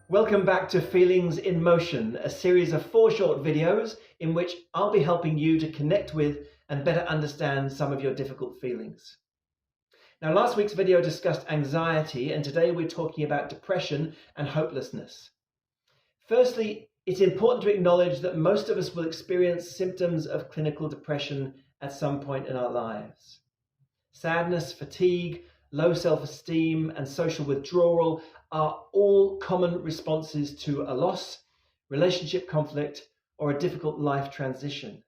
Welcome back to Feelings in Motion, a series of 4 short videos in which I'll be helping you to connect with and better understand some of your difficult feelings. Now, last week's video discussed anxiety, and today we're talking about depression and hopelessness. Firstly, it's important to acknowledge that most of us will experience symptoms of clinical depression at some point in our lives. Sadness, fatigue, low self-esteem, and social withdrawal are all common responses to a loss, relationship conflict, or a difficult life transition.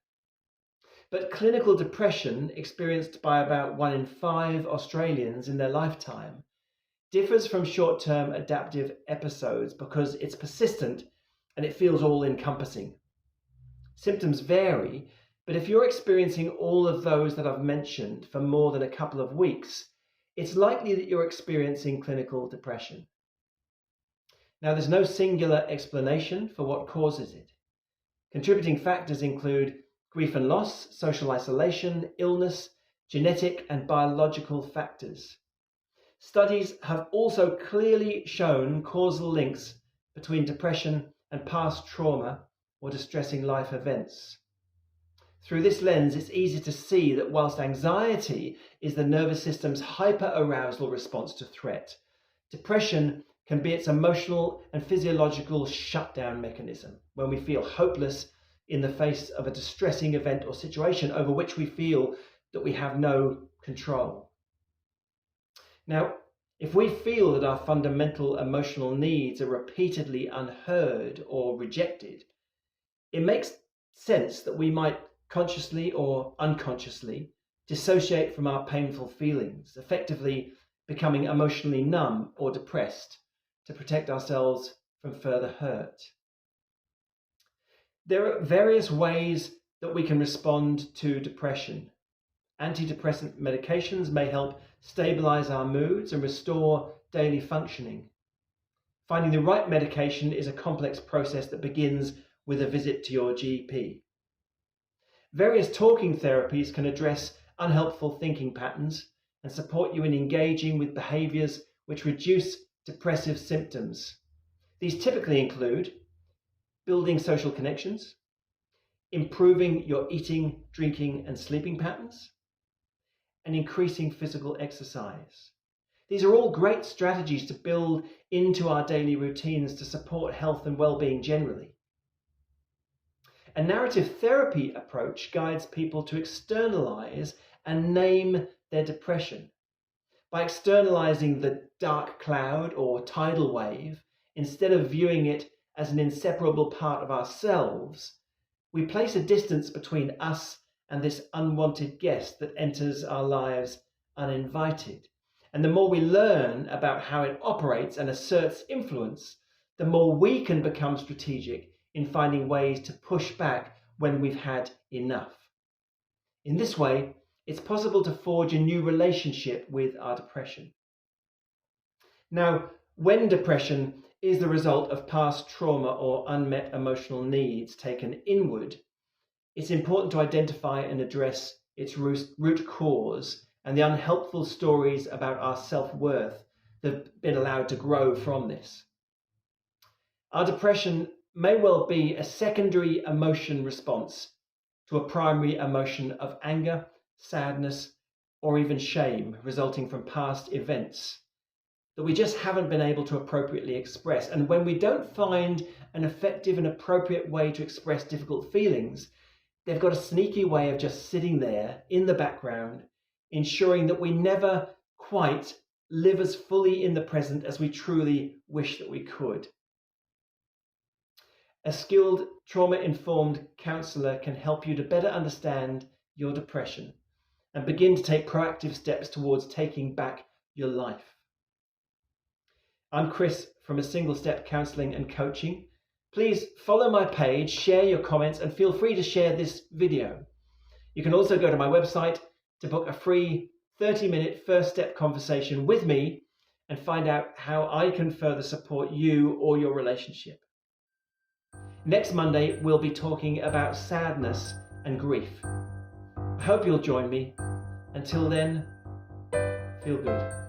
But clinical depression, experienced by about 1 in 5 Australians in their lifetime, differs from short-term adaptive episodes because it's persistent and it feels all-encompassing. Symptoms vary, but if you're experiencing all of those that I've mentioned for more than a couple of weeks, it's likely that you're experiencing clinical depression. Now, there's no singular explanation for what causes it. Contributing factors include grief and loss, social isolation, illness, genetic and biological factors. Studies have also clearly shown causal links between depression and past trauma or distressing life events. Through this lens, it's easy to see that whilst anxiety is the nervous system's hyperarousal response to threat, depression can be its emotional and physiological shutdown mechanism when we feel hopeless in the face of a distressing event or situation over which we feel that we have no control. Now, if we feel that our fundamental emotional needs are repeatedly unheard or rejected, it makes sense that we might consciously or unconsciously dissociate from our painful feelings, effectively becoming emotionally numb or depressed to protect ourselves from further hurt. There are various ways that we can respond to depression. Antidepressant medications may help stabilize our moods and restore daily functioning. Finding the right medication is a complex process that begins with a visit to your GP. Various talking therapies can address unhelpful thinking patterns and support you in engaging with behaviors which reduce depressive symptoms. These typically include building social connections, improving your eating, drinking, and sleeping patterns, and increasing physical exercise. These are all great strategies to build into our daily routines to support health and well-being generally. A narrative therapy approach guides people to externalize and name their depression. By externalizing the dark cloud or tidal wave, instead of viewing it as an inseparable part of ourselves, we place a distance between us and this unwanted guest that enters our lives uninvited. And the more we learn about how it operates and asserts influence, the more we can become strategic in finding ways to push back when we've had enough. In this way, it's possible to forge a new relationship with our depression. Now, when depression is the result of past trauma or unmet emotional needs taken inward, it's important to identify and address its root cause and the unhelpful stories about our self-worth that have been allowed to grow from this. Our depression may well be a secondary emotion response to a primary emotion of anger, sadness, or even shame resulting from past events that we just haven't been able to appropriately express. And when we don't find an effective and appropriate way to express difficult feelings, they've got a sneaky way of just sitting there in the background, ensuring that we never quite live as fully in the present as we truly wish that we could. A skilled trauma-informed counsellor can help you to better understand your depression and begin to take proactive steps towards taking back your life. I'm Chris from A Single Step Counselling and Coaching. Please follow my page, share your comments, and feel free to share this video. You can also go to my website to book a free 30-minute first step conversation with me and find out how I can further support you or your relationship. Next Monday, we'll be talking about sadness and grief. I hope you'll join me. Until then, feel good.